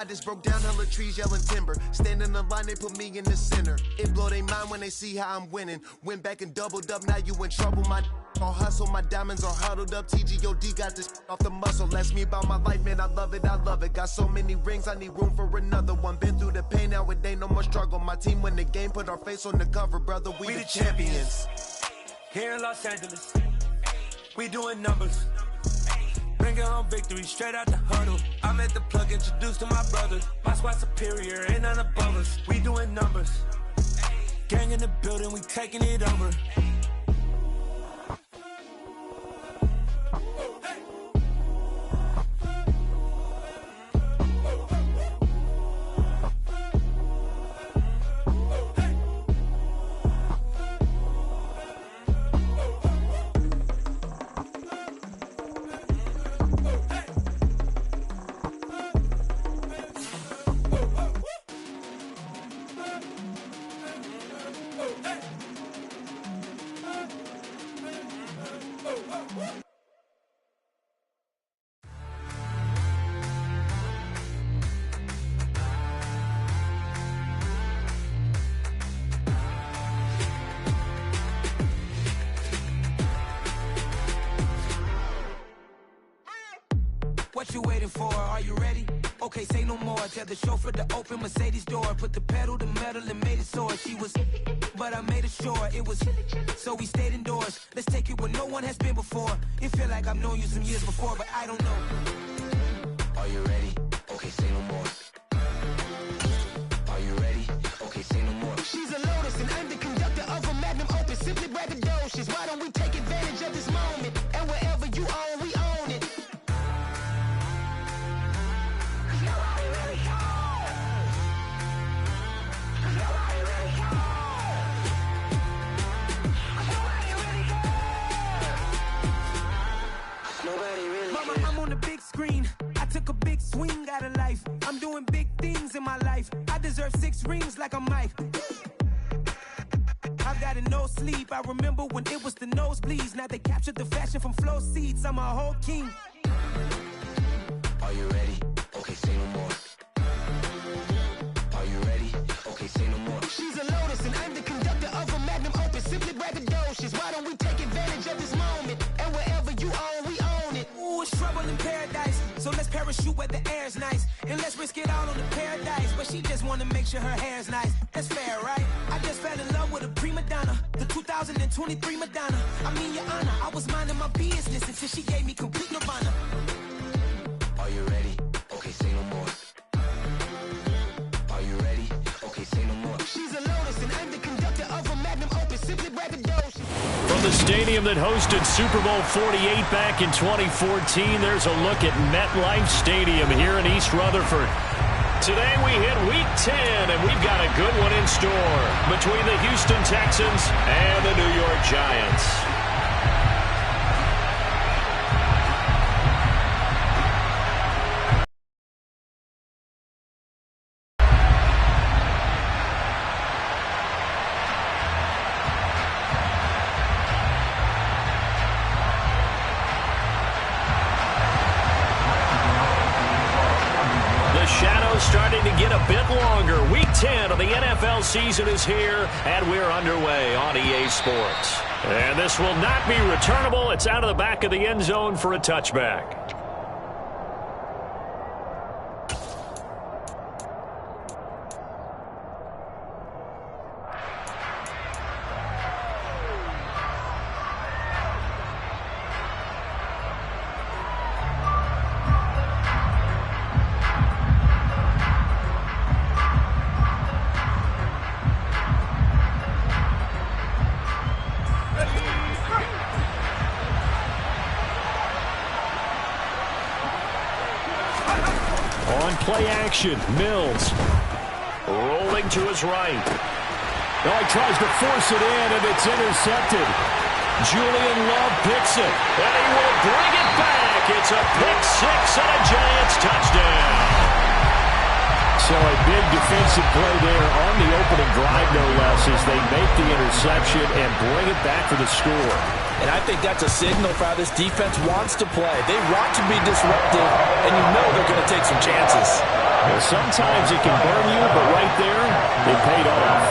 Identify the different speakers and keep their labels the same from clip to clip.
Speaker 1: I just broke down hella trees yelling timber. Stand in the line, they put me in the center. It blow they mind when they see how I'm winning. Went back and doubled up, now you in trouble. My all hustle, my diamonds are huddled up. TGOD got this off the muscle. That's me about my life, man, I love it, I love it. Got so many rings, I need room for another one. Been through the pain, now it ain't no more struggle. My team win the game, put our face on the cover, brother, we the champions.
Speaker 2: Here in Los Angeles, we doing numbers. Bringing home victory straight out the huddle. I'm at the plug, introduced to my brothers. My squad superior, ain't none above us. We doing numbers. Gang in the building, we taking it over. What you waiting for? Are you ready? Okay, say no more. Tell the chauffeur to open Mercedes door. Put the pedal to metal and made it soar. She was, but I made it sure it was. So we stayed indoors. Let's take it where no one has been before. It feel like I've known you some years before, but I don't know. Are you ready? Okay, say no more. Are you ready? Okay, say no more.
Speaker 3: She's a Lotus and I'm the conductor of a magnum opus. Simply braggadocious. Why don't we take advantage of this moment? And wherever you own, we own it.
Speaker 2: Mama, I'm on the big screen. I took a big swing out of life. I'm doing big things in my life. I deserve 6 rings like I'm Mike. I've got no sleep. I remember when it was the nosebleeds. Now they captured the fashion from flow seats. I'm a whole king.
Speaker 3: Are you ready? Okay, say no more. Are you ready? Okay, say no more. She's a Lotus and I'm the conductor of a magnum opus. Simply braggadocious. Why don't we take advantage of this moment? And wherever you own, we own it.
Speaker 2: Ooh, it's trouble in paradise. So let's parachute where the air's nice. And let's risk it all on the paradise. But she just wanna make sure her hair's nice. That's fair, right? I just fell in love with a prima donna. The 2023 Madonna. I mean, your honor, I was minding my business until she gave me complete nirvana.
Speaker 3: Are you ready? Okay, say no more. Are you ready? Okay, say no more. She's a Lotus and I'm the conductor of a magnum opus. Simply braggadocious.
Speaker 4: From the stadium that hosted Super Bowl 48 back in 2014, there's a look at MetLife Stadium here in East Rutherford. Today we hit Week 10, and we've got a good one in store between the Houston Texans and the New York Giants. Starting to get a bit longer. Week 10 of the NFL season is here, and we're underway on EA Sports. And this will not be returnable. It's out of the back of the end zone for a touchback. Play action. Mills rolling to his right.
Speaker 5: Oh, he tries to force it in, and it's intercepted.
Speaker 4: Julian Love picks it, and he will bring it back. It's a pick six and a Giants touchdown.
Speaker 5: So a big defensive play there on the opening drive, no less, as they make the interception and bring it back for the score.
Speaker 6: And I think that's a signal for how this defense wants to play. They want to be disruptive, and you know they're going to take some chances.
Speaker 4: Well, sometimes it can burn you, but right there, it paid off.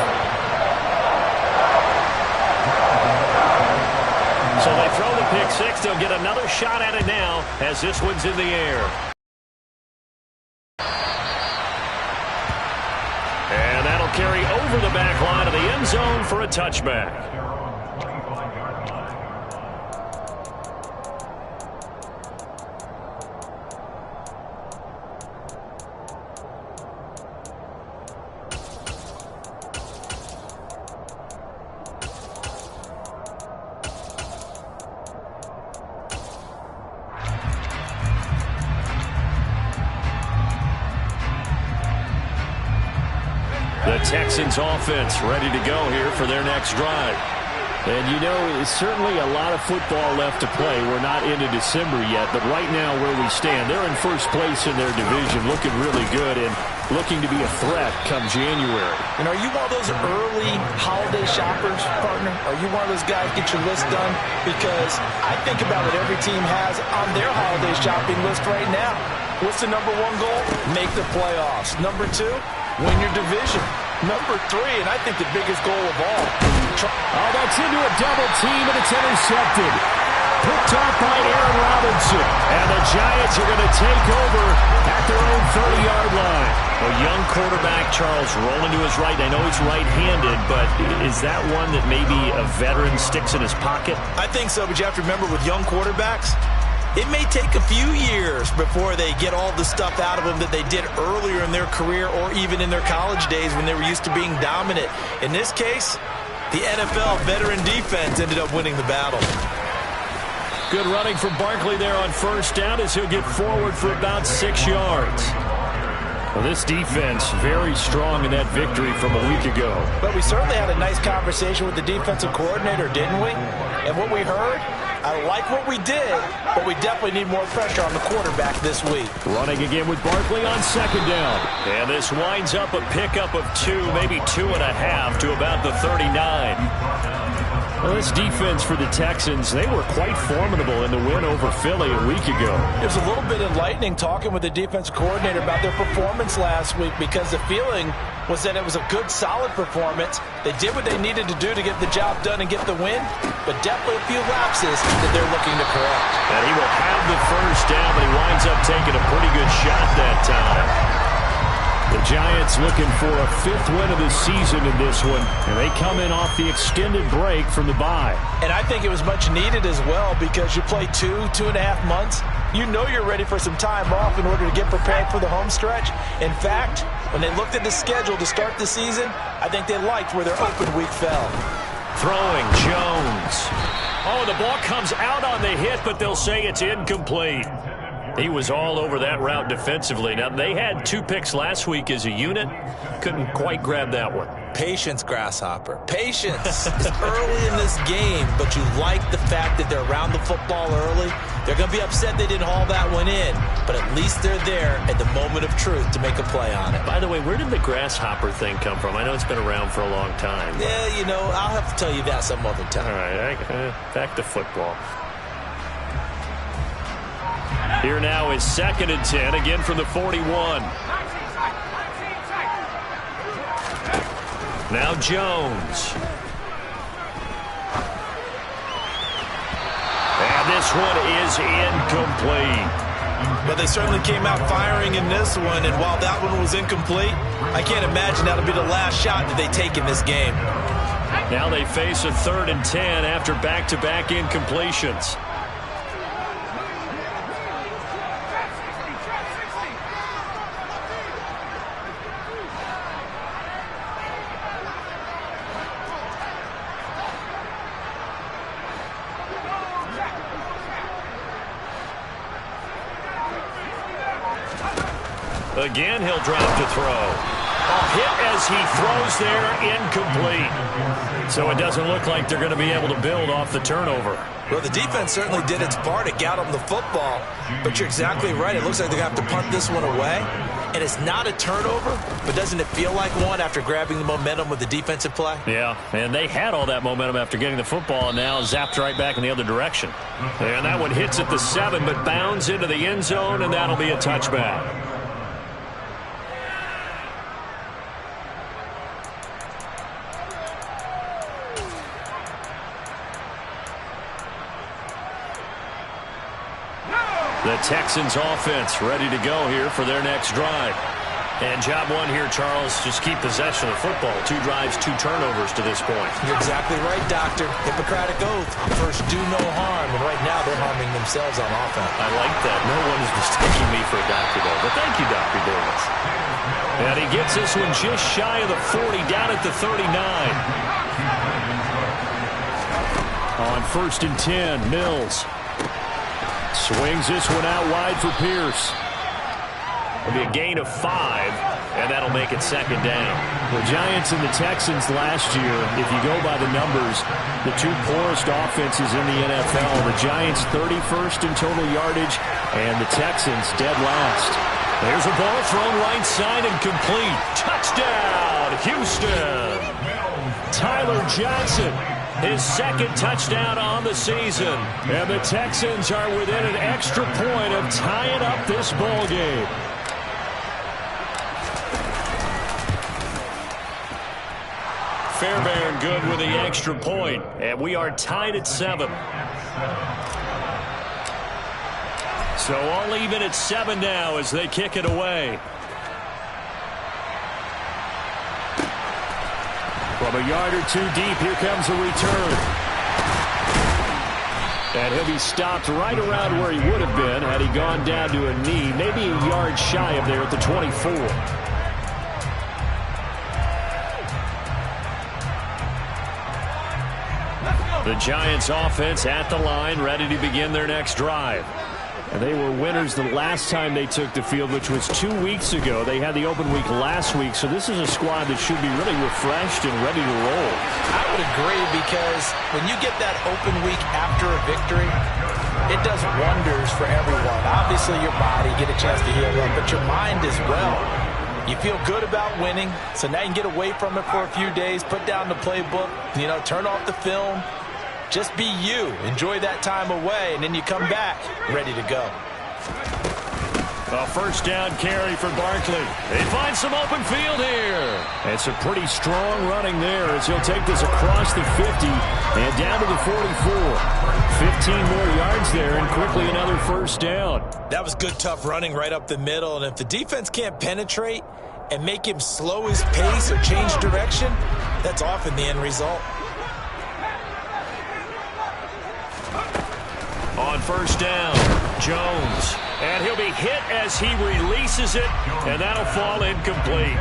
Speaker 4: So they throw the pick six. They'll get another shot at it now as this one's in the air. And that'll carry over the back line of the end zone for a touchback. The Texans offense ready to go here for their next drive. And you know, there's certainly a lot of football left to play. We're not into December yet, but right now where we stand, they're in first place in their division, looking really good and looking to be a threat come January.
Speaker 6: And are you one of those early holiday shoppers, partner? Are you one of those guys get your list done? Because I think about what every team has on their holiday shopping list right now. What's the number one goal? Make the playoffs. Number two, win your division. Number three, and I think the biggest goal of all.
Speaker 4: Oh, that's into a double team, and it's intercepted. Picked off by Aaron Robinson. And the Giants are going to take over at their own 30-yard line. A young quarterback, Charles, rolling to his right. I know he's right-handed, but is that one that maybe a veteran sticks in his pocket?
Speaker 6: I think so, but you have to remember with young quarterbacks, it may take a few years before they get all the stuff out of them that they did earlier in their career or even in their college days when they were used to being dominant. In this case, the NFL veteran defense ended up winning the battle.
Speaker 4: Good running from Barkley there on first down as he'll get forward for about 6 yards. Well, this defense very strong in that victory from a week ago.
Speaker 6: But we certainly had a nice conversation with the defensive coordinator, didn't we? And what we heard, I like what we did, but we definitely need more pressure on the quarterback this week.
Speaker 4: Running again with Barkley on second down. And this winds up a pickup of 2, maybe 2.5 to about the 39. Well, this defense for the Texans, they were quite formidable in the win over Philly a week ago.
Speaker 6: It was a little bit enlightening talking with the defense coordinator about their performance last week because the feeling was that it was a good, solid performance. They did what they needed to do to get the job done and get the win, but definitely a few lapses that they're looking to correct.
Speaker 4: And he will have the first down, but he winds up taking a pretty good shot that time. The Giants looking for a 5th win of the season in this one, and they come in off the extended break from the bye.
Speaker 6: And I think it was much needed as well because you play 2.5 months. You know you're ready for some time off in order to get prepared for the home stretch. In fact, when they looked at the schedule to start the season, I think they liked where their open week fell.
Speaker 4: Throwing Jones. Oh, the ball comes out on the hit, but they'll say it's incomplete. He was all over that route defensively. Now, they had 2 picks last week as a unit. Couldn't quite grab that one.
Speaker 6: Patience, Grasshopper. Patience. It's early in this game, but you like the fact that they're around the football early. They're going to be upset they didn't haul that one in, but at least they're there at the moment of truth to make a play on it.
Speaker 4: By the way, where did the Grasshopper thing come from? I know it's been around for a long time.
Speaker 6: Yeah, you know, I'll have to tell you that some other time.
Speaker 4: All right, back to football. Here now is 2nd and 10, again from the 41. Now Jones. And this one is incomplete.
Speaker 6: But they certainly came out firing in this one, and while that one was incomplete, I can't imagine that'll be the last shot that they take in this game.
Speaker 4: Now they face a 3rd and 10 after back-to-back incompletions. Again, he'll drop to throw. A hit as he throws there, incomplete. So it doesn't look like they're going to be able to build off the turnover.
Speaker 6: Well, the defense certainly did its part to get them the football, but you're exactly right. It looks like they're going to have to punt this one away. and it's not a turnover, but doesn't it feel like one after grabbing the momentum with the defensive play?
Speaker 4: Yeah, and they had all that momentum after getting the football, and now zapped right back in the other direction. And that one hits at the 7, but bounds into the end zone, and that'll be a touchback. The Texans offense ready to go here for their next drive. And job one here, Charles, just keep possession of the football. 2 drives, 2 turnovers to this point.
Speaker 6: You're exactly right, Doctor. Hippocratic oath. First, do no harm. And right now, they're harming themselves on offense.
Speaker 4: I like that. No one is mistaking me for a doctor, though. But thank you, Dr. Davis. And he gets this one just shy of the 40, down at the 39. On 1st and 10, Mills. Swings this one out wide for Pierce. It'll be a gain of 5, and that'll make it 2nd down. The Giants and the Texans last year, if you go by the numbers, the 2 poorest offenses in the NFL. The Giants 31st in total yardage, and the Texans dead last. There's a ball thrown right side and complete. Touchdown, Houston. Tyler Johnson. His 2nd touchdown on the season. And the Texans are within an extra point of tying up this ball game. Fairbairn good with the extra point. And we are tied at 7. So all even at 7 now as they kick it away. From a yard or 2 deep, here comes a return. And he'll be stopped right around where he would have been had he gone down to a knee, maybe a yard shy of there at the 24. The Giants offense at the line, ready to begin their next drive. And they were winners the last time they took the field, which was 2 weeks ago. They had the open week last week, so this is a squad that should be really refreshed and ready to roll.
Speaker 6: I would agree, because when you get that open week after a victory, it does wonders for everyone. Obviously, your body, get a chance to heal up, but your mind as well. You feel good about winning, so now you can get away from it for a few days, put down the playbook, turn off the film. Just be you. Enjoy that time away, and then you come back ready to go.
Speaker 4: A 1st down carry for Barkley. They find some open field here. It's a pretty strong running there as he'll take this across the 50 and down to the 44. 15 more yards there and quickly another 1st down.
Speaker 6: That was good, tough running right up the middle, and if the defense can't penetrate and make him slow his pace or change direction, that's often the end result.
Speaker 4: On 1st down, Jones. And he'll be hit as he releases it, and that'll fall incomplete.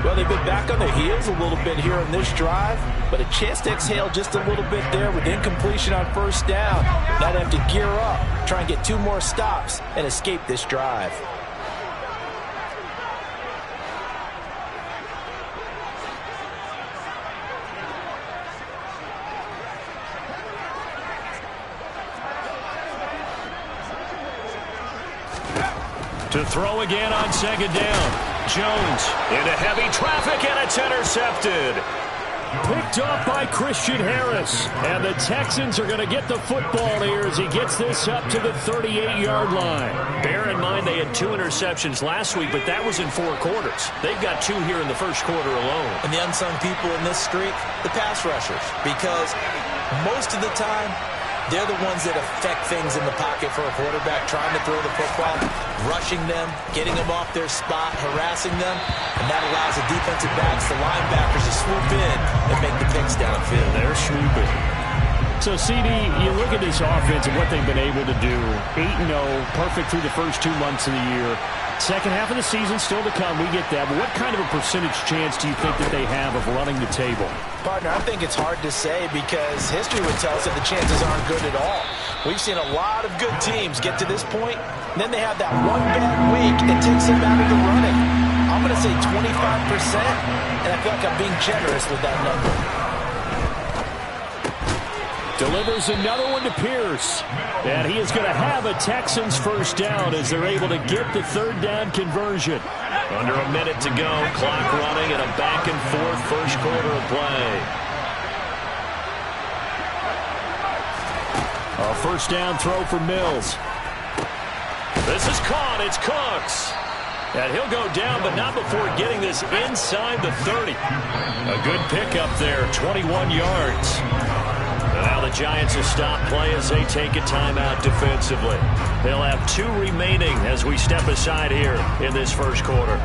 Speaker 6: Well, they've been back on their heels a little bit here on this drive, but a chance to exhale just a little bit there with incompletion on 1st down. Now they have to gear up, try and get 2 more stops, and escape this drive.
Speaker 4: To throw again on 2nd down. Jones into heavy traffic, and it's intercepted. Picked off by Christian Harris. And the Texans are going to get the football here as he gets this up to the 38-yard line. Bear in mind they had 2 interceptions last week, but that was in 4 quarters. They've got 2 here in the 1st quarter alone.
Speaker 6: And the unsung people in this streak, the pass rushers. Because most of the time, they're the ones that affect things in the pocket for a quarterback, trying to throw the football, rushing them, getting them off their spot, harassing them, and that allows the defensive backs, the linebackers, to swoop in and make the picks downfield.
Speaker 4: They're swooping. So, CD, you look at this offense and what they've been able to do. 8-0, perfect through the first 2 months of the year. Second half of the season still to come. We get that. But what kind of a percentage chance do you think that they have of running the table?
Speaker 6: Partner, I think it's hard to say because history would tell us that the chances aren't good at all. We've seen a lot of good teams get to this point, and then they have that one bad week that takes them out of the running. I'm going to say 25%, and I feel like I'm being generous with that number.
Speaker 4: Delivers another one to Pierce. And he is going to have a Texans 1st down as they're able to get the 3rd down conversion. Under a minute to go, clock running, and a back-and-forth first quarter of play. A first down throw for Mills. This is caught. It's Cooks. And he'll go down, but not before getting this inside the 30. A good pickup there, 21 yards. And now the Giants will stop play as they take a timeout defensively. They'll have 2 remaining as we step aside here in this first quarter.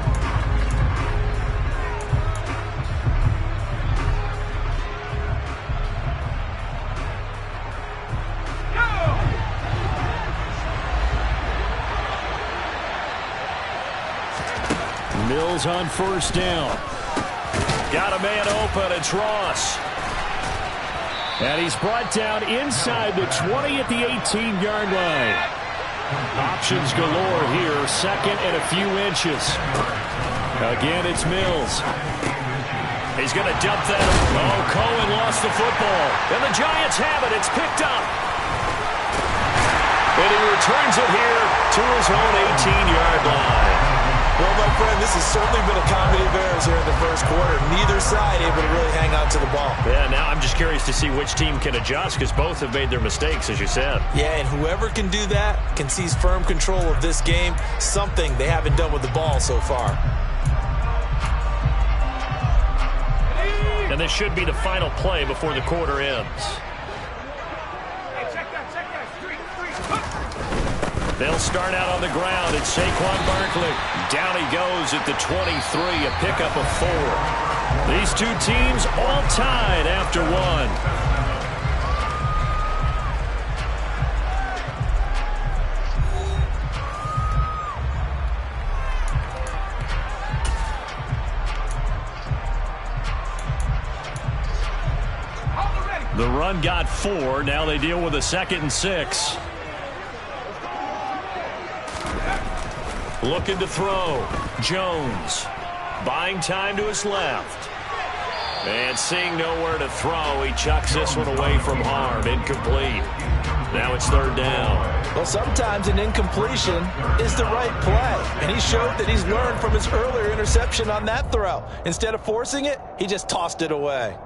Speaker 4: Mills on first down. Got a man open. It's Ross. And he's brought down inside the 20 at the 18-yard line. Options galore here. Second and a few inches. Again, it's Mills. He's going to dump that. Oh, Cohen lost the football. And the Giants have it. It's picked up. And he returns it here to his own 18-yard line.
Speaker 6: Well, my friend, this has certainly been a comedy of errors here in the first quarter. Neither side able to really hang on to the ball.
Speaker 4: Yeah, now I'm just curious to see which team can adjust because both have made their mistakes, as you said.
Speaker 6: Yeah, and whoever can do that can seize firm control of this game, something they haven't done with the ball so far.
Speaker 4: And this should be the final play before the quarter ends. They'll start out on the ground. It's Saquon Barkley. Down he goes at the 23, a pickup of 4. These two teams all tied after 1. The run got 4. Now they deal with a 2nd and 6. Looking to throw. Jones. Buying time to his left. And seeing nowhere to throw, he chucks this one away from harm. Incomplete. Now it's 3rd down.
Speaker 6: Well, sometimes an incompletion is the right play. And he showed that he's learned from his earlier interception on that throw. Instead of forcing it, he just tossed it away.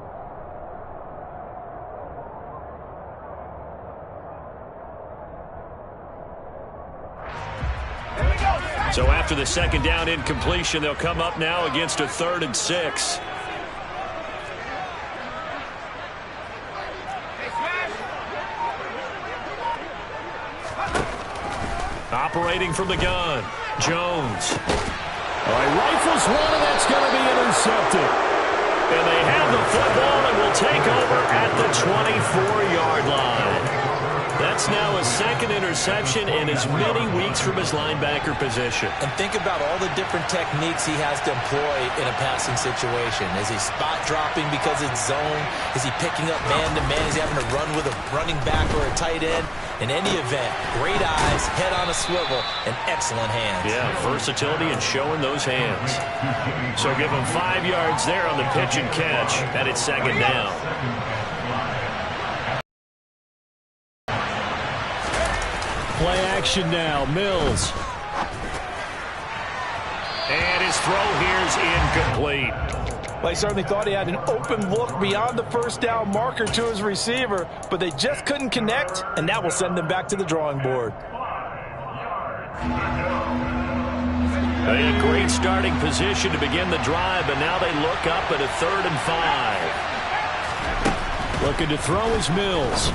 Speaker 4: So after the 2nd down incompletion, they'll come up now against a 3rd and 6. Operating from the gun, Jones. All right, rifles one, and that's going to be intercepted. And they have the football and will take over at the 24-yard line. That's now his 2nd interception in as many weeks from his linebacker position.
Speaker 6: And think about all the different techniques he has to employ in a passing situation. Is he spot dropping because it's zone? Is he picking up man-to-man? Is he having to run with a running back or a tight end? In any event, great eyes, head on a swivel, and excellent hands.
Speaker 4: Yeah, versatility and showing those hands. So give him 5 yards there on the pitch and catch, and it's 2nd down. Play action now, Mills. And his throw here's incomplete.
Speaker 6: Well, he certainly thought he had an open look beyond the first down marker to his receiver, but they just couldn't connect, and that will send them back to the drawing board.
Speaker 4: A great starting position to begin the drive, but now they look up at a 3rd and 5. Looking to throw is Mills.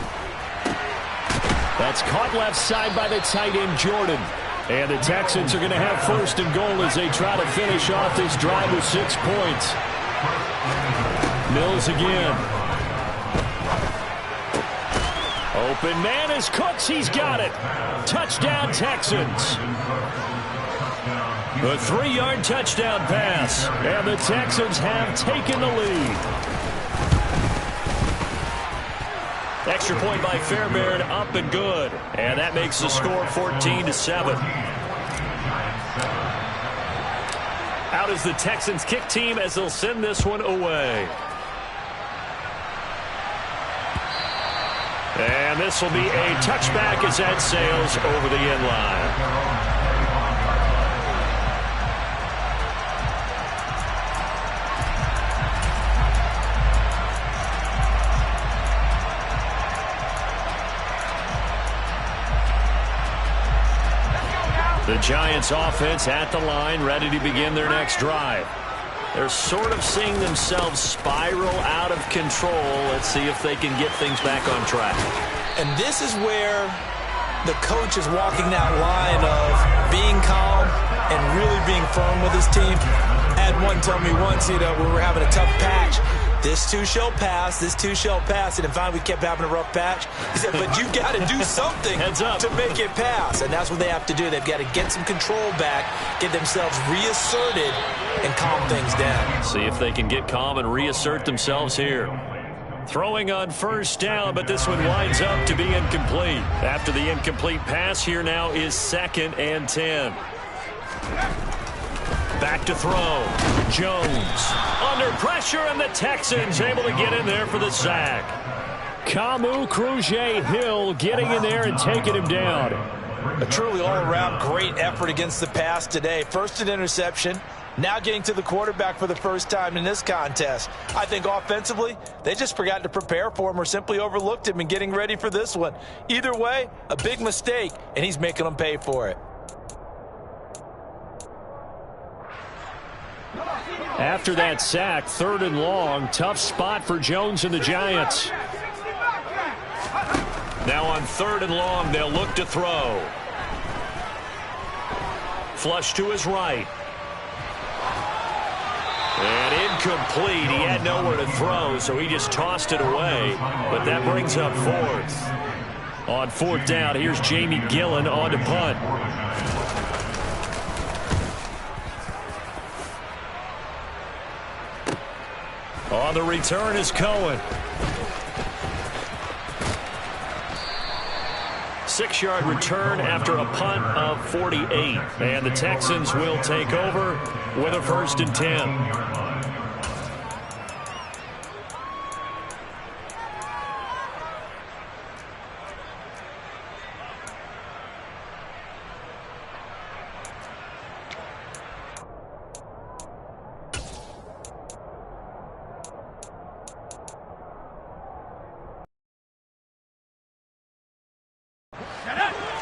Speaker 4: That's caught left side by the tight end, Jordan. And the Texans are going to have 1st and goal as they try to finish off this drive with 6 points. Mills again. Open man is Cooks. He's got it. Touchdown, Texans. The 3-yard touchdown pass. And the Texans have taken the lead. Extra point by Fairbairn, up and good. And that makes the score 14-7. Out is the Texans kick team as they'll send this one away. And this will be a touchback as that sails over the end line. Giants offense at the line, ready to begin their next drive. They're sort of seeing themselves spiral out of control. Let's see if they can get things back on track.
Speaker 6: And this is where the coach is walking that line of being calm and really being firm with his team. I had one tell me once, we were having a tough patch. This too shall pass, this too shall pass. And finally we kept having a rough patch. He said, but you've got to do something to make it pass. And that's what they have to do. They've got to get some control back, get themselves reasserted, and calm things down.
Speaker 4: See if they can get calm and reassert themselves here. Throwing on first down, but this one winds up to be incomplete. After the incomplete pass, here now is 2nd and 10. Back to throw. Jones under pressure, and the Texans able to get in there for the sack. Kamu Cruz-Hill getting in there and taking him down.
Speaker 6: A truly all-around great effort against the pass today. First an interception, now getting to the quarterback for the first time in this contest. I think offensively, they just forgot to prepare for him or simply overlooked him in getting ready for this one. Either way, a big mistake, and he's making them pay for it.
Speaker 4: After that sack, 3rd and long, tough spot for Jones and the Giants. Now on 3rd and long, they'll look to throw. Flush to his right. And incomplete. He had nowhere to throw, so he just tossed it away. But that brings up 4th. On 4th down, here's Jamie Gillen on to punt. On the return is Cohen. 6-yard return after a punt of 48. And the Texans will take over with a 1st and 10.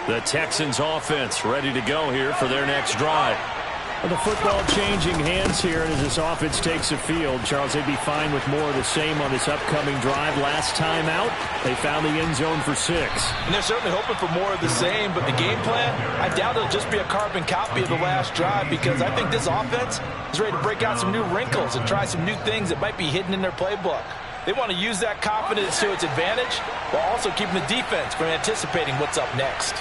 Speaker 4: The Texans offense ready to go here for their next drive.
Speaker 5: The football changing hands here, and as this offense takes the field, Charles, they'd be fine with more of the same on this upcoming drive. Last time out, they found the end zone for 6.
Speaker 6: And they're certainly hoping for more of the same, but the game plan, I doubt it'll just be a carbon copy of the last drive, because I think this offense is ready to break out some new wrinkles and try some new things that might be hidden in their playbook. They want to use that confidence to its advantage while also keeping the defense from anticipating what's up next.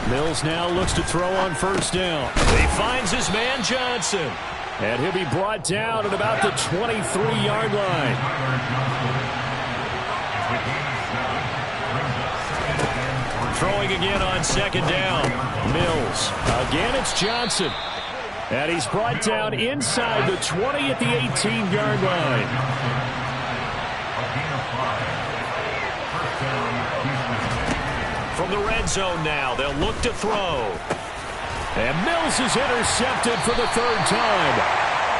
Speaker 5: Mills now looks to throw on first down.
Speaker 4: He finds his man Johnson.
Speaker 5: And he'll be brought down at about the 23-yard line.
Speaker 4: Throwing again on 2nd down.
Speaker 5: Mills. Again, it's Johnson. And he's brought down inside the 20 at the 18-yard line.
Speaker 4: From the red zone now, they'll look to throw.
Speaker 5: And Mills is intercepted for the 3rd time.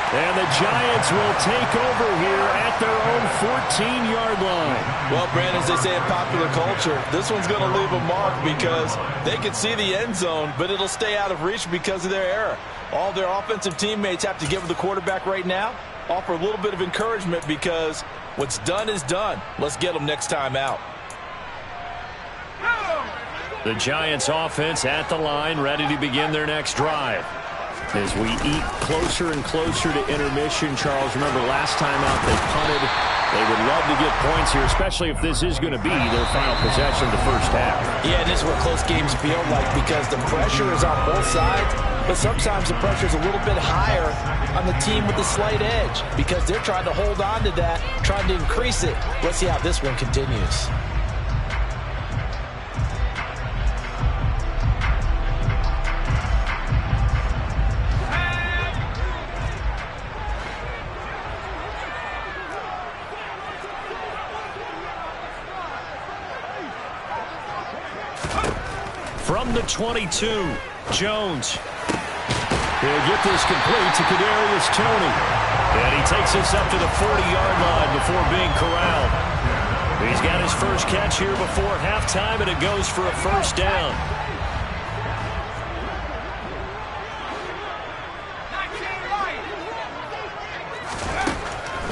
Speaker 5: And the Giants will take over here at their own 14-yard line.
Speaker 6: Well, Brandon, as they say in popular culture, this one's going to leave a mark because they can see the end zone, but it'll stay out of reach because of their error. All their offensive teammates have to give the quarterback right now, offer a little bit of encouragement because what's done is done. Let's get them next time out.
Speaker 4: The Giants offense at the line, ready to begin their next drive.
Speaker 5: As we eat closer and closer to intermission, Charles, remember last time out they punted. They would love to get points here, especially if this is going to be their final possession of the first half.
Speaker 6: Yeah, and this is what close games feel like because the pressure is on both sides, but sometimes the pressure is a little bit higher on the team with the slight edge because they're trying to hold on to that, trying to increase it. Let's see how this one continues.
Speaker 4: From the 22, Jones.
Speaker 5: He'll get this complete to Kadarius Toney.
Speaker 4: And he takes us up to the 40-yard line before being corralled. He's got his first catch here before halftime, and it goes for a first down.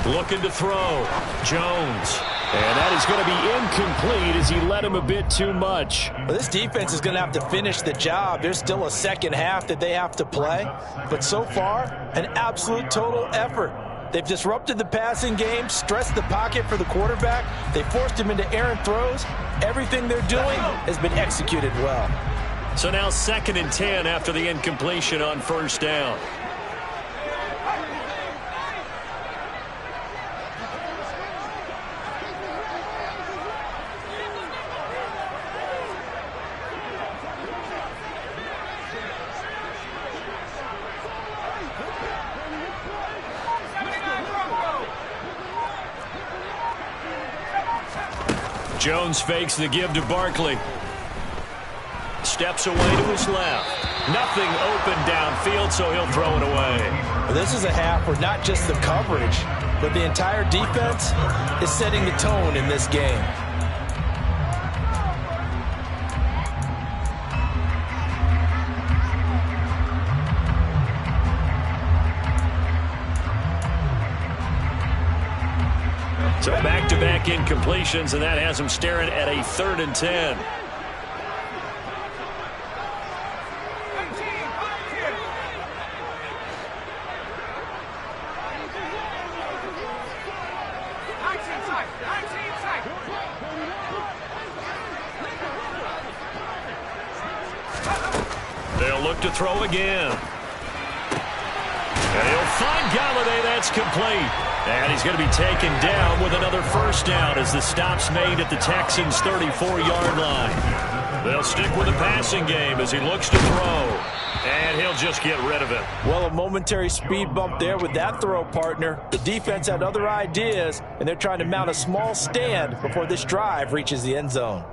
Speaker 4: Looking to throw. Jones. And that is going to be incomplete as he led him a bit too much.
Speaker 6: Well, this defense is going to have to finish the job. There's still a second half that they have to play. But so far, an absolute total effort. They've disrupted the passing game, stressed the pocket for the quarterback. They forced him into errant throws. Everything they're doing has been executed well.
Speaker 4: So now 2nd and 10 after the incompletion on first down. Jones fakes the give to Barkley. Steps away to his left. Nothing open downfield, so he'll throw it away.
Speaker 6: Well, this is a half where not just the coverage, but the entire defense is setting the tone in this game.
Speaker 4: So back-to-back incompletions, and that has him staring at a 3rd and 10. They'll look to throw again. And he'll find Galladay. That's complete. And he's going to be taken down with another first down as the stop's made at the Texans' 34-yard line. They'll stick with the passing game as he looks to throw. And he'll just get rid of it.
Speaker 6: Well, a momentary speed bump there with that throw, partner. The defense had other ideas, and they're trying to mount a small stand before this drive reaches the end zone.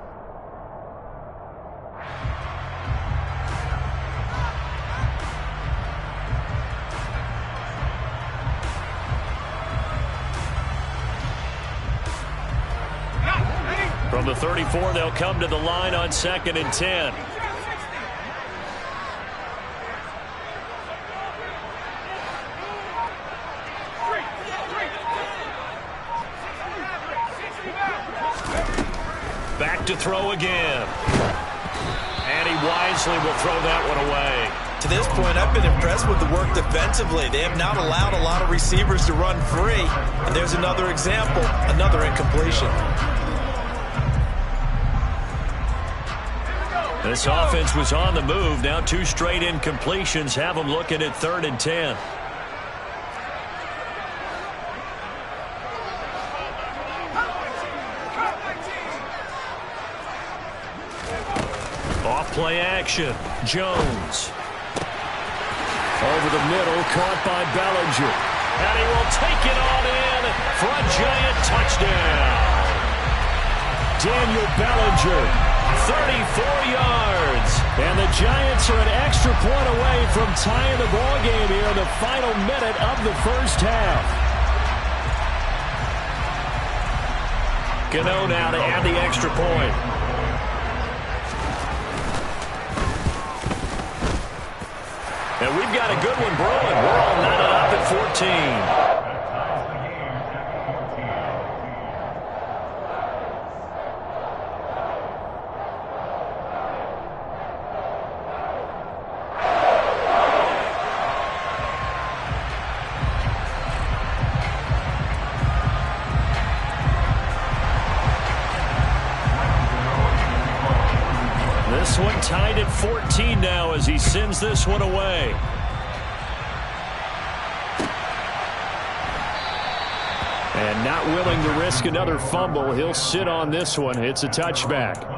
Speaker 4: From the 34, they'll come to the line on 2nd and 10. Back to throw again. And he wisely will throw that one away.
Speaker 6: To this point, I've been impressed with the work defensively. They have not allowed a lot of receivers to run free. And there's another example, another incompletion.
Speaker 4: This offense was on the move. Now 2 straight incompletions have them looking at 3rd and 10. Off play action. Jones. Over the middle, caught by Bellinger. And he will take it on in for a giant touchdown. Daniel Bellinger. 34 yards. And the Giants are an extra point away from tying the ball game here in the final minute of the first half. Gano now to add the extra point. And we've got a good one brewing. We're all knotted up at 14. This one tied at 14 now as he sends this one away. And not willing to risk another fumble, he'll sit on this one. It's a touchback.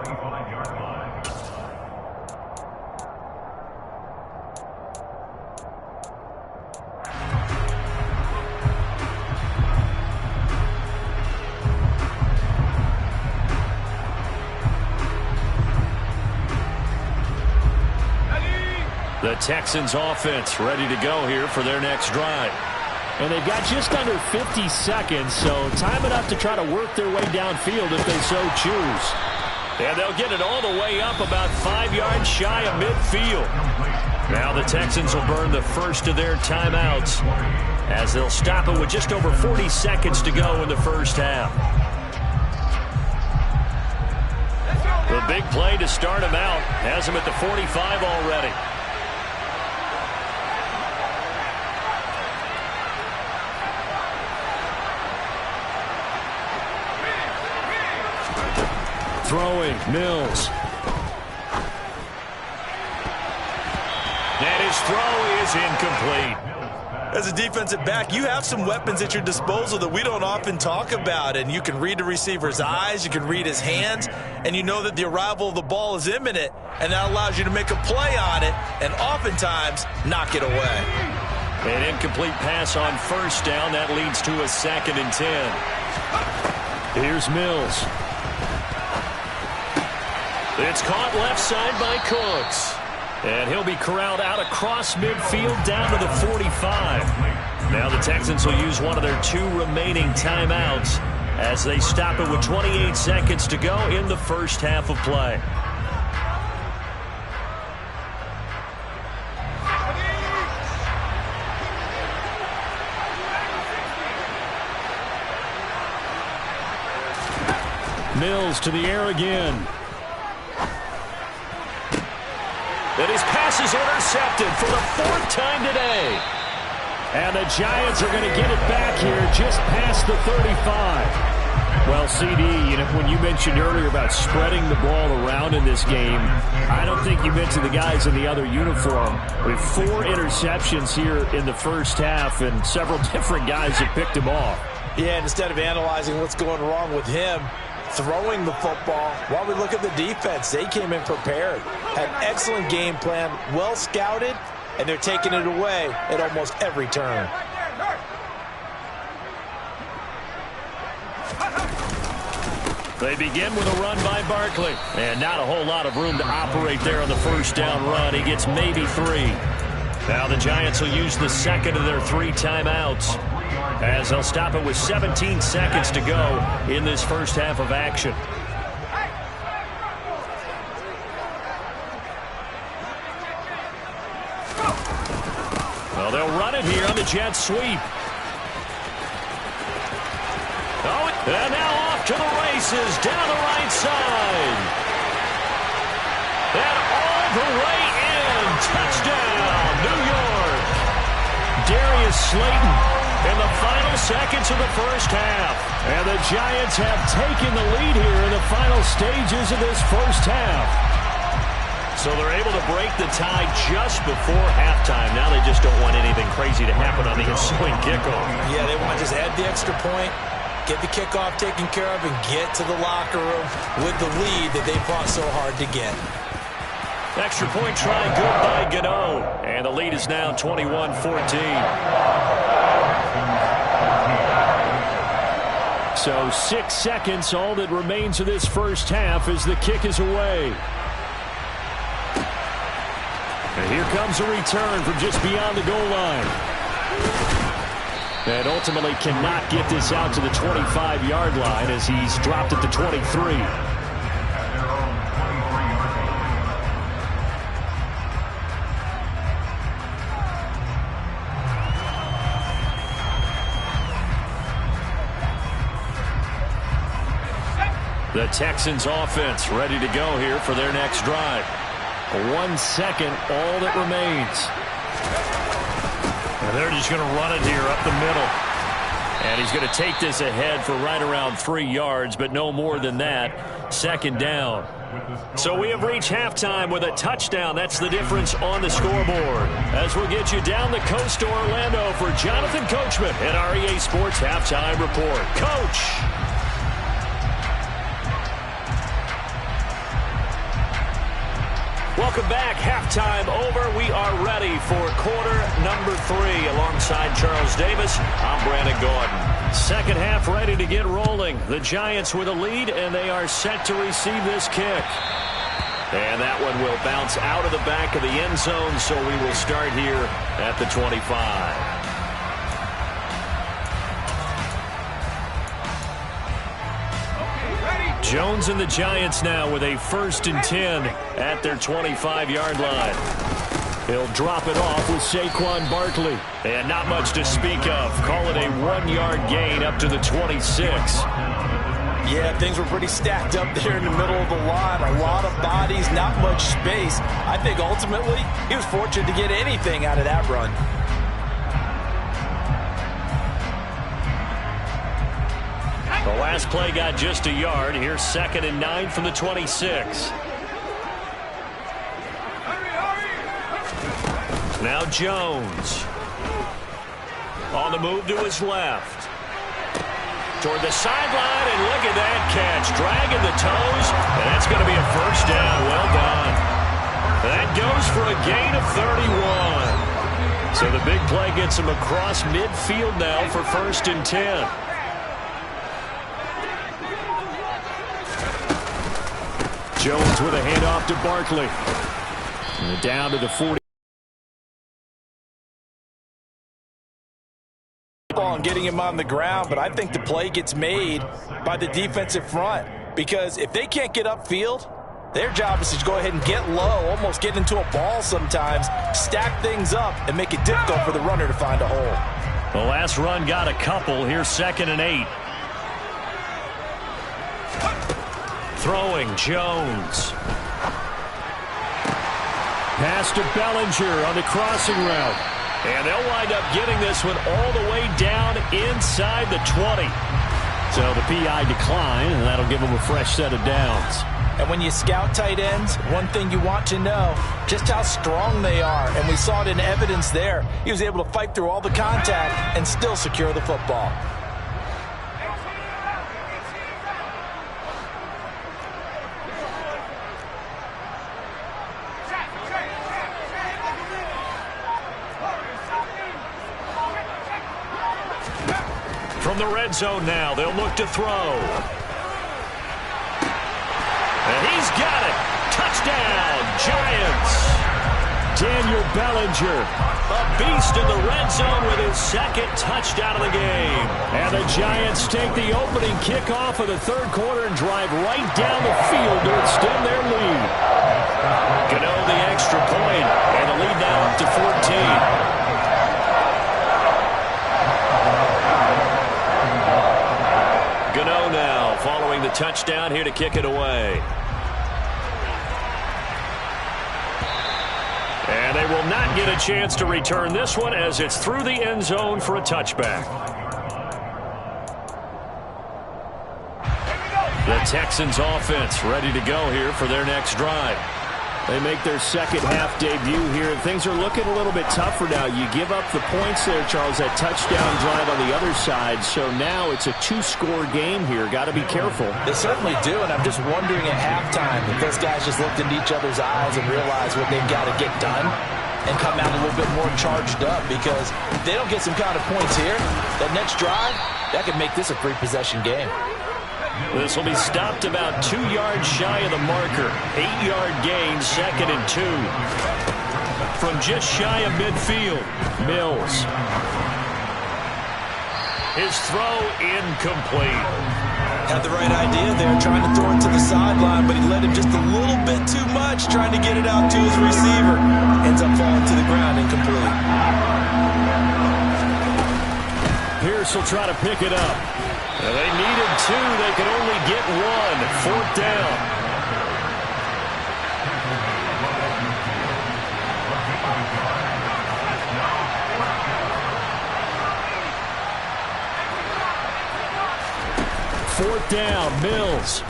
Speaker 4: The Texans offense ready to go here for their next drive. And they've got just under 50 seconds, so time enough to try to work their way downfield if they so choose. And they'll get it all the way up about 5 yards shy of midfield. Now the Texans will burn the first of their timeouts. as they'll stop it with just over 40 seconds to go in the first half. The big play to start him out has him at the 45 already. Throwing, Mills. And his throw is incomplete.
Speaker 6: As a defensive back, you have some weapons at your disposal that we don't often talk about, and you can read the receiver's eyes, you can read his hands, and you know that the arrival of the ball is imminent, and that allows you to make a play on it and oftentimes knock it away.
Speaker 4: An incomplete pass on first down. That leads to a 2nd and 10. Here's Mills. It's caught left side by Cooks. And he'll be corralled out across midfield down to the 45. Now the Texans will use one of their 2 remaining timeouts as they stop it with 28 seconds to go in the first half of play. Mills to the air again. And his pass is intercepted for the 4th time today. And the Giants are going to get it back here just past the 35. Well, CD, when you mentioned earlier about spreading the ball around in this game, I don't think you mentioned the guys in the other uniform. We have 4 interceptions here in the first half, and several different guys have picked him off.
Speaker 6: Yeah, and instead of analyzing what's going wrong with him, throwing the football, while we look at the defense, they came in prepared, had excellent game plan, well scouted, and they're taking it away at almost every turn.
Speaker 4: They begin with a run by Barkley, and not a whole lot of room to operate there on the first down run. He gets maybe 3. Now the Giants will use the 2nd of their 3 timeouts, as they'll stop it with 17 seconds to go in this first half of action. Well, they'll run it here on the jet sweep. Oh, and now off to the races down the right side. And all the way in. Touchdown, New York. Darius Slayton in the final seconds of the first half. And the Giants have taken the lead here in the final stages of this first half. So they're able to break the tie just before halftime. Now they just don't want anything crazy to happen on the ensuing kickoff.
Speaker 6: Yeah, they want to just add the extra point, get the kickoff taken care of, and get to the locker room with the lead that they fought so hard to get.
Speaker 4: Extra point try good by Gano. And the lead is now 21-14. So 6 seconds, all that remains of this first half as the kick is away. And here comes a return from just beyond the goal line. And ultimately cannot get this out to the 25-yard line as he's dropped at the 23. The Texans offense ready to go here for their next drive. 1 second, all that remains. And they're just going to run it here up the middle. And he's going to take this ahead for right around 3 yards, but no more than that. 2nd down. So we have reached halftime with a touchdown. That's the difference on the scoreboard. As we'll get you down the coast to Orlando for Jonathan Coachman at our EA Sports Halftime Report. Coach! Welcome back. Halftime over. We are ready for quarter number 3. Alongside Charles Davis, I'm Brandon Gordon. Second half ready to get rolling. The Giants with a lead, and they are set to receive this kick. And that one will bounce out of the back of the end zone, so we will start here at the 25. Jones and the Giants now with a 1st and 10 at their 25-yard line. He'll drop it off with Saquon Barkley. And not much to speak of. Call it a 1-yard gain up to the 26.
Speaker 6: Yeah, things were pretty stacked up there in the middle of the line. A lot of bodies, not much space. I think ultimately he was fortunate to get anything out of that run.
Speaker 4: The last play got just a yard. Here's 2nd and 9 from the 26. Now Jones. On the move to his left. Toward the sideline, and look at that catch. Dragging the toes, and that's going to be a first down. Well done. That goes for a gain of 31. So the big play gets him across midfield now for 1st and 10. Jones with a handoff to Barkley. And down to the 40.
Speaker 6: And getting him on the ground, but I think the play gets made by the defensive front, because if they can't get upfield, their job is to go ahead and get low, almost get into a ball sometimes, stack things up, and make it difficult for the runner to find a hole.
Speaker 4: The last run got a couple. Here's 2nd and 8. Throwing Jones. Pass to Bellinger on the crossing route. And they'll wind up getting this one all the way down inside the 20. So the PI decline, and that'll give them a fresh set of downs.
Speaker 6: And when you scout tight ends, one thing you want to know, just how strong they are. And we saw it in evidence there. He was able to fight through all the contact and still secure the football.
Speaker 4: From the red zone now, they'll look to throw. And he's got it. Touchdown, Giants. Daniel Bellinger, a beast in the red zone with his 2nd touchdown of the game. And the Giants take the opening kickoff of the 3rd quarter and drive right down the field to extend their lead. Gano the extra point, and the lead now up to 14. Gano now following the touchdown here to kick it away. And they will not get a chance to return this one as it's through the end zone for a touchback. The Texans offense ready to go here for their next drive. They make their 2nd half debut here, and things are looking a little bit tougher now. You give up the points there, Charles, that touchdown drive on the other side. So now it's a 2-score game here. Got to be careful.
Speaker 6: They certainly do, and I'm just wondering at halftime if those guys just looked into each other's eyes and realized what they've got to get done and come out a little bit more charged up, because if they don't get some kind of points here, that next drive, that could make this a 3-possession game.
Speaker 4: This will be stopped about 2 yards shy of the marker. 8-yard gain, 2nd and 2. From just shy of midfield, Mills. His throw incomplete.
Speaker 6: Had the right idea there, trying to throw it to the sideline, but he led him just a little bit too much, trying to get it out to his receiver. Ends up falling to the ground incomplete.
Speaker 4: Pierce will try to pick it up. And they needed 2. They could only get 1. 4th down. Fourth down, Mills.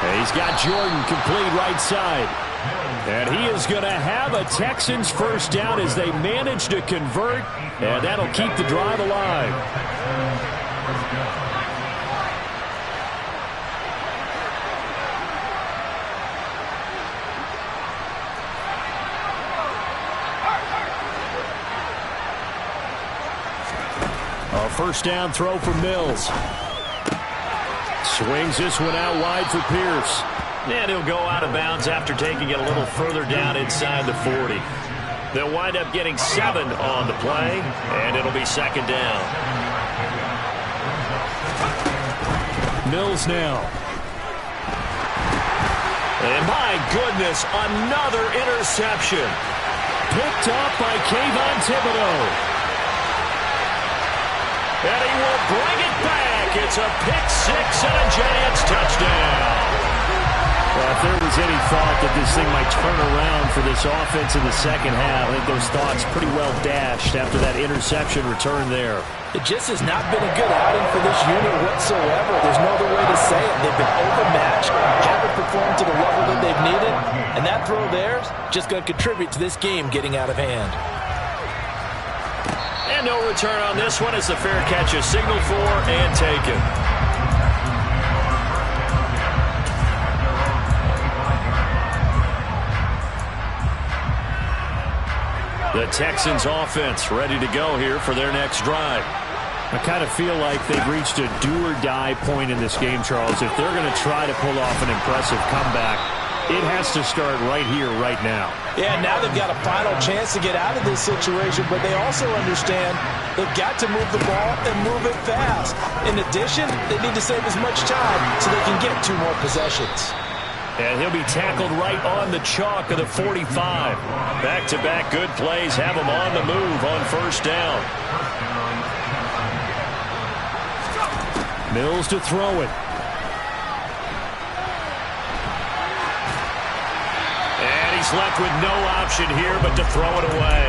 Speaker 4: And he's got Jordan complete right side. And he is going to have a Texans first down as they manage to convert, and that'll keep the drive alive. A first down throw for Mills. Swings this one out wide for Pierce. And he'll go out of bounds after taking it a little further down inside the 40. They'll wind up getting 7 on the play, and it'll be 2nd down. Mills now. And my goodness, another interception. Picked up by Kayvon Thibodeau. And he will bring it back. It's a pick six and a Giants touchdown. Well, if there was any thought that this thing might turn around for this offense in the second half, I think those thoughts pretty well dashed after that interception return there.
Speaker 6: It just has not been a good outing for this unit whatsoever. There's no other way to say it. They've been overmatched, haven't performed to the level that they've needed, and that throw there is just going to contribute to this game getting out of hand.
Speaker 4: And no return on this one as the fair catch is signaled for and taken. The Texans offense ready to go here for their next drive. I kind of feel like they've reached a do-or-die point in this game, Charles. If they're going to try to pull off an impressive comeback, it has to start right here, right now.
Speaker 6: Yeah, now they've got a final chance to get out of this situation, but they also understand they've got to move the ball and move it fast. In addition, they need to save as much time so they can get 2 more possessions.
Speaker 4: And he'll be tackled right on the chalk of the 45. Back-to-back good plays have him on the move on first down. Mills to throw it. And he's left with no option here but to throw it away.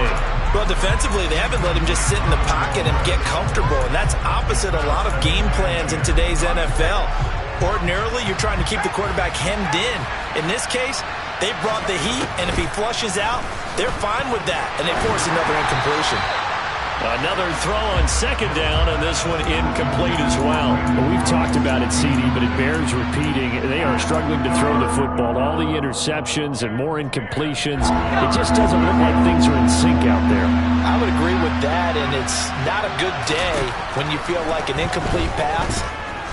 Speaker 6: Well, defensively, they haven't let him just sit in the pocket and get comfortable, and that's opposite a lot of game plans in today's NFL. Ordinarily, you're trying to keep the quarterback hemmed in. In this case, they brought the heat, and if he flushes out, they're fine with that, and they force another incompletion.
Speaker 4: Another throw on second down, and this one incomplete as well.
Speaker 5: We've talked about it, CD, but it bears repeating. They are struggling to throw the football. All the interceptions and more incompletions. It just doesn't look like things are in sync out there.
Speaker 6: I would agree with that, and it's not a good day when you feel like an incomplete pass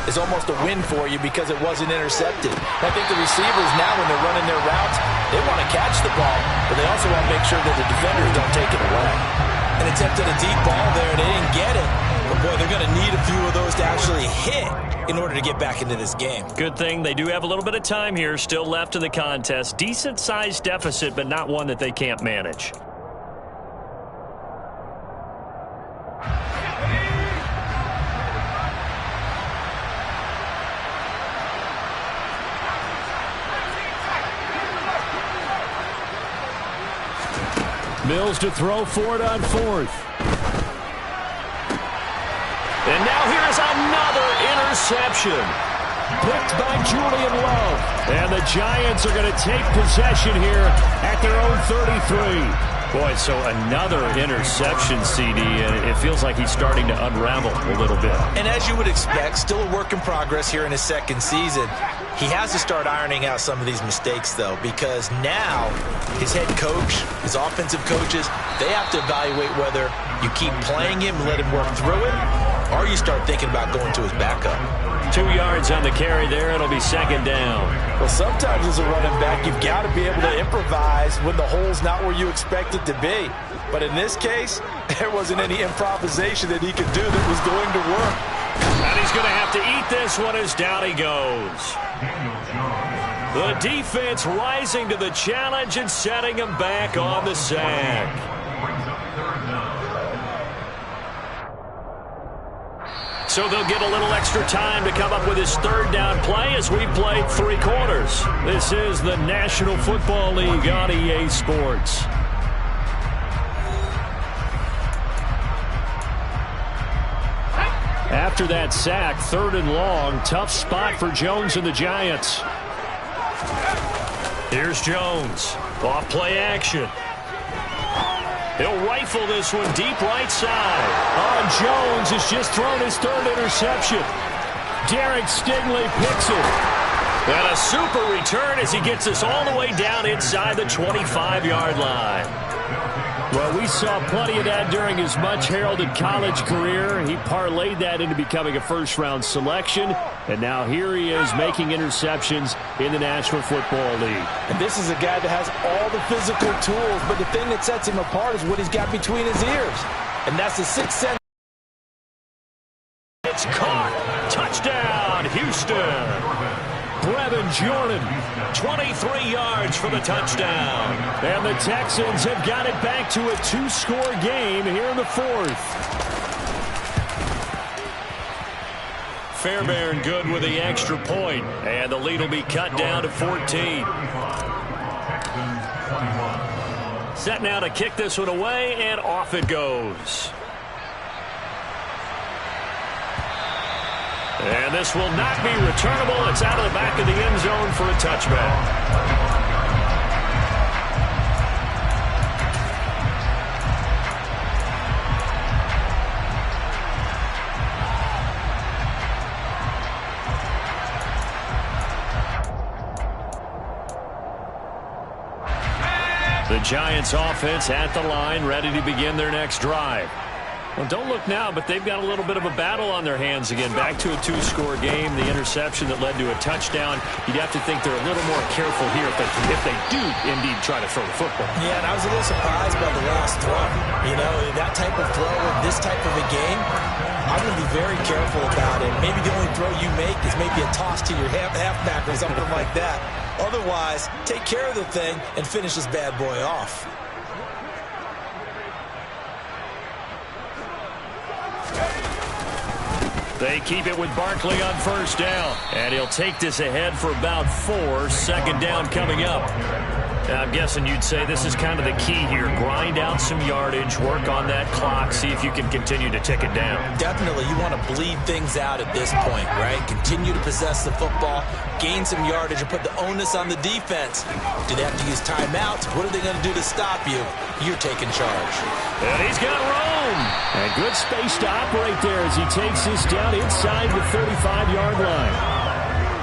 Speaker 6: is almost a win for you because it wasn't intercepted. I think the receivers now, when they're running their routes, they want to catch the ball, but they also want to make sure that the defenders don't take it away. An attempt at a deep ball there, and they didn't get it. But, boy, they're going to need a few of those to actually hit in order to get back into this game.
Speaker 4: Good thing they do have a little bit of time here still left in the contest. Decent-sized deficit, but not one that they can't manage.
Speaker 5: Mills to throw for it on fourth.
Speaker 4: And now here's another interception.
Speaker 5: Picked by Julian Love. And the Giants are going to take possession here at their own 33.
Speaker 4: Boy, so another interception, CD, and it feels like he's starting to unravel a little bit.
Speaker 6: And as you would expect, still a work in progress here in his second season. He has to start ironing out some of these mistakes, though, because now his head coach, his offensive coaches, they have to evaluate whether you keep playing him and let him work through it, or you start thinking about going to his backup.
Speaker 4: 2 yards on the carry there. It'll be second down.
Speaker 6: Well, sometimes as a running back, you've got to be able to improvise when the hole's not where you expect it to be. But in this case, there wasn't any improvisation that he could do that was going to work.
Speaker 4: And he's going to have to eat this one as down he goes. The defense rising to the challenge and setting him back on the sack. So they'll get a little extra time to come up with his third down play as we played 3 quarters. This is the National Football League on EA Sports.
Speaker 5: After that sack, 3rd and long, tough spot for Jones and the Giants.
Speaker 4: Here's Jones. Off play action. He'll rifle this one deep right side.
Speaker 5: Jones has just thrown his 3rd interception. Derek Stingley picks it.
Speaker 4: And a super return as he gets us all the way down inside the 25-yard line.
Speaker 5: Well, we saw plenty of that during his much-heralded college career. He parlayed that into becoming a first-round selection, and now here he is making interceptions in the National Football League.
Speaker 6: And this is a guy that has all the physical tools, but the thing that sets him apart is what he's got between his ears. And that's the 6th sense.
Speaker 4: It's caught. Touchdown, Houston.
Speaker 5: Brevin Jordan. 23 yards for the touchdown. And the Texans have got it back to a 2-score game here in the fourth. Fairbairn good with the extra point, and the lead will be cut down to 14. Set now to kick this one away, and off it goes. And this will not be returnable. It's out of the back of the end zone for a touchback. The Giants offense at the line, ready to begin their next drive. Well, don't look now, but they've got a little bit of a battle on their hands again. Back to a 2-score game. The interception that led to a touchdown. You'd have to think they're a little more careful here if they do indeed try to throw the football.
Speaker 6: Yeah, and I was a little surprised by the last throw. You know, that type of throw in this type of a game, I'm going to be very careful about it. Maybe the only throw you make is maybe a toss to your halfback or something like that. Otherwise, take care of the thing and finish this bad boy off.
Speaker 5: They keep it with Barkley on first down. And he'll take this ahead for about 4. Second down coming up. Now, I'm guessing you'd say this is kind of the key here. Grind out some yardage, work on that clock, see if you can continue to tick it down.
Speaker 6: Definitely. You want to bleed things out at this point, right? Continue to possess the football, gain some yardage, and put the onus on the defense. Do they have to use timeouts? What are they going to do to stop you? You're taking charge.
Speaker 5: And he's got room. And good space to operate there as he takes this down inside the 35-yard line.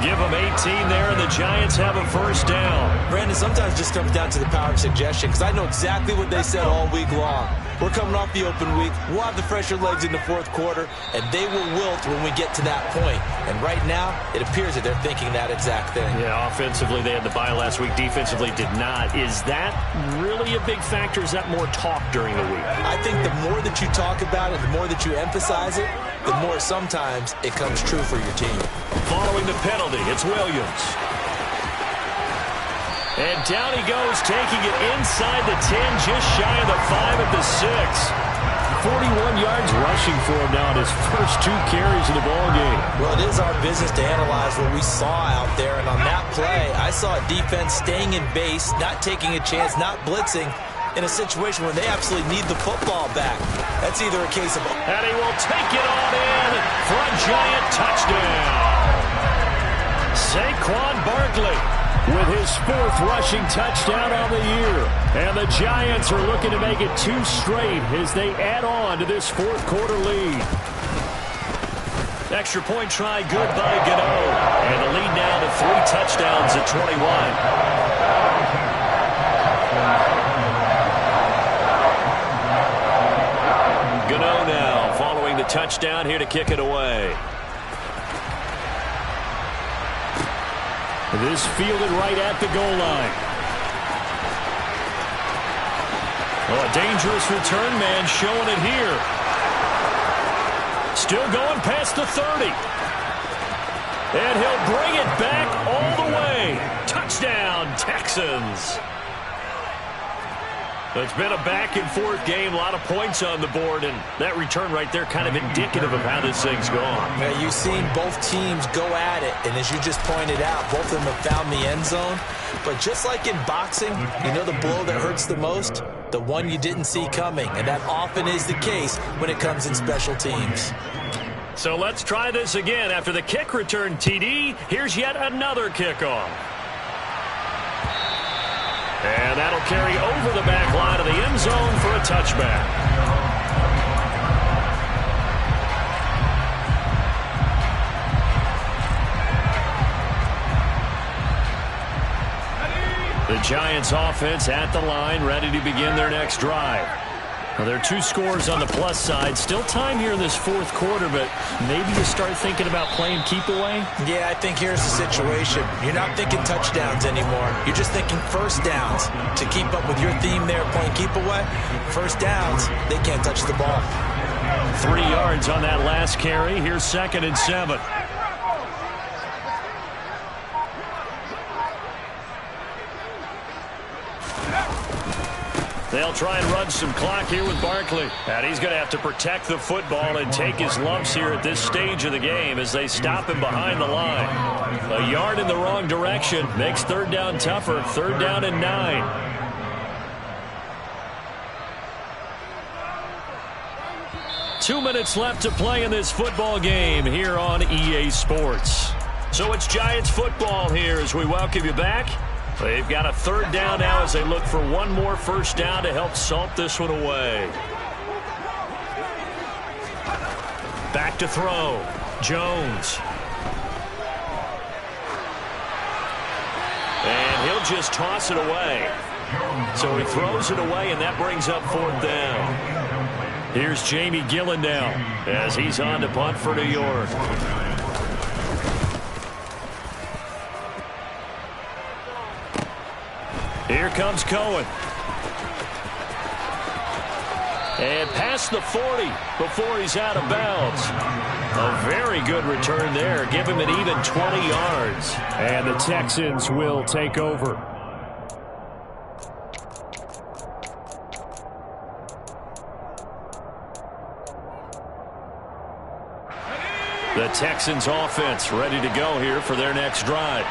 Speaker 5: Give them 18 there, and the Giants have a first down.
Speaker 6: Brandon, sometimes it just comes down to the power of suggestion, because I know exactly what they said all week long. We're coming off the open week. We'll have the fresher legs in the fourth quarter, and they will wilt when we get to that point. And right now, it appears that they're thinking that exact thing.
Speaker 5: Yeah, offensively, they had the bye last week. Defensively, did not. Is that really a big factor? Is that more talk during the week?
Speaker 6: I think the more that you talk about it, the more that you emphasize it, the more sometimes it comes true for your team.
Speaker 5: Following the penalty, it's Williams. And down he goes, taking it inside the 10, just shy of the 5 at the 6. 41 yards rushing for him now in his first 2 carries of the ball game.
Speaker 6: Well, it is our business to analyze what we saw out there, and on that play, I saw a defense staying in base, not taking a chance, not blitzing, in a situation where they absolutely need the football back. That's either a case of...
Speaker 5: And he will take it on in for a Giant touchdown. Saquon Barkley with his 4th rushing touchdown on the year. And the Giants are looking to make it 2 straight as they add on to this 4th quarter lead. Extra point try good by Gano. And the lead now to 3 touchdowns at 21. Gano now following the touchdown here to kick it away. This fielded right at the goal line. Oh, a dangerous return man showing it here. Still going past the 30. And he'll bring it back all the way. Touchdown, Texans. It's been a back-and-forth game, a lot of points on the board, and that return right there kind of indicative of how this thing's gone.
Speaker 6: Yeah, you've seen both teams go at it, and as you just pointed out, both of them have found the end zone. But just like in boxing, you know the blow that hurts the most? The one you didn't see coming, and that often is the case when it comes in special teams.
Speaker 5: So let's try this again. After the kick return, TD, here's yet another kickoff. And that'll carry over the back line of the end zone for a touchback. The Giants offense at the line, ready to begin their next drive. Well, there are 2 scores on the plus side. Still time here in this 4th quarter, but maybe you start thinking about playing keep away?
Speaker 6: Yeah, I think here's the situation. You're not thinking touchdowns anymore. You're just thinking first downs. To keep up with your theme there, playing keep away, first downs, they can't touch the ball.
Speaker 5: 3 yards on that last carry. Here's 2nd and 7.
Speaker 4: They'll try and run some clock here with Barkley. And he's going to have to protect the football and take his lumps here at this stage of the game as they stop him behind the line. A yard in the wrong direction makes third down tougher. Third down and 9. Two minutes left to play in this football game here on EA Sports. So it's Giants football here as we welcome you back. They've got a third down now as they look for one more first down to help salt this one away. Back to throw. Jones. And he'll just toss it away. So he throws it away, and that brings up fourth down. Here's Jamie Gillen now as he's on to punt for New York. Here comes Cohen. And past the 40 before he's out of bounds. A very good return there. Give him an even 20 yards.
Speaker 5: And the Texans will take over.
Speaker 4: The Texans offense ready to go here for their next drive.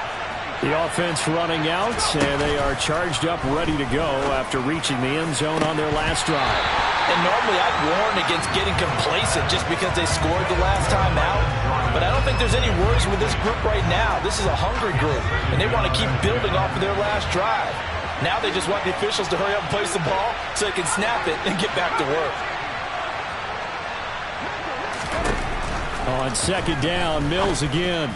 Speaker 5: The offense running out, and they are charged up, ready to go after reaching the end zone on their last drive.
Speaker 6: And normally I'd warn against getting complacent just because they scored the last time out. But I don't think there's any worries with this group right now. This is a hungry group, and they want to keep building off of their last drive. Now they just want the officials to hurry up and place the ball so they can snap it and get back to work.
Speaker 5: On second down, Mills again.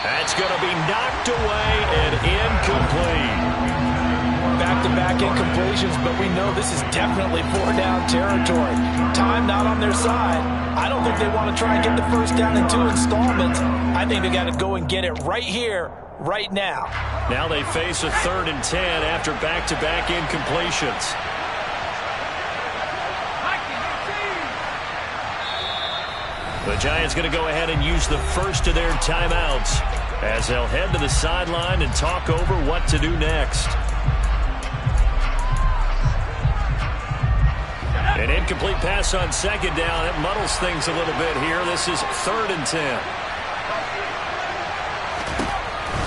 Speaker 4: That's going to be knocked away and incomplete.
Speaker 6: Back-to-back incompletions, but we know this is definitely four-down territory. Time not on their side. I don't think they want to try and get the first down in 2 installments. I think they got to go and get it right here, right now.
Speaker 4: Now they face a 3rd and 10 after back-to-back incompletions. The Giants going to go ahead and use the first of their timeouts as they'll head to the sideline and talk over what to do next. An incomplete pass on second down. It muddles things a little bit here. This is 3rd and 10.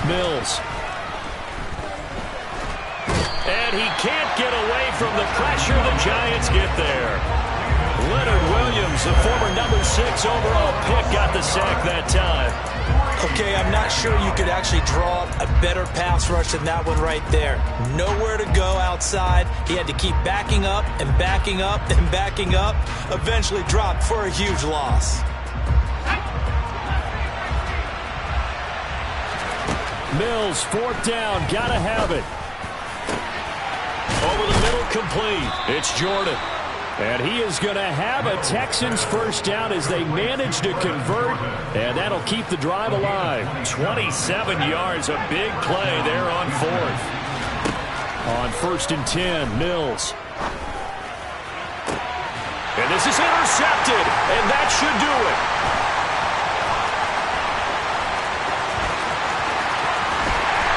Speaker 4: Mills. And he can't get away from the pressure. The Giants get there. Leonard Williams, the former number 6 overall pick, got the sack that time.
Speaker 6: Okay, I'm not sure you could actually draw up a better pass rush than that one right there. Nowhere to go outside. He had to keep backing up and backing up and backing up. Eventually dropped for a huge loss.
Speaker 5: Mills, 4th down, gotta have it.
Speaker 4: Over the middle, complete. It's Jordan.
Speaker 5: And he is going to have a Texans first down as they manage to convert, and that'll keep the drive alive.
Speaker 4: 27 yards, a big play there on 4th.
Speaker 5: On 1st and 10, Mills.
Speaker 4: And this is intercepted, and that should do it.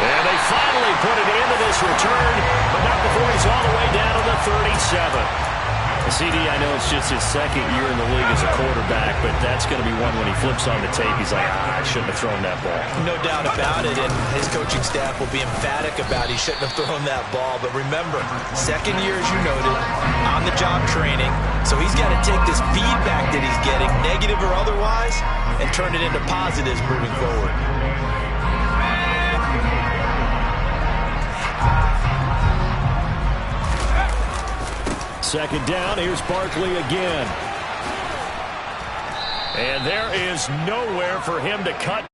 Speaker 4: And they finally put an end to this return, but not before he's all the way down to the 37. CD, I know it's just his 2nd year in the league as a quarterback, but that's going to be one when he flips on the tape, he's like, I shouldn't have thrown that ball.
Speaker 6: No doubt about it, and his coaching staff will be emphatic about he shouldn't have thrown that ball. But remember, 2nd year, as you noted, on-the-job training, so he's got to take this feedback that he's getting, negative or otherwise, and turn it into positives moving forward.
Speaker 5: Second down, here's Barkley again.
Speaker 4: And there is nowhere for him to cut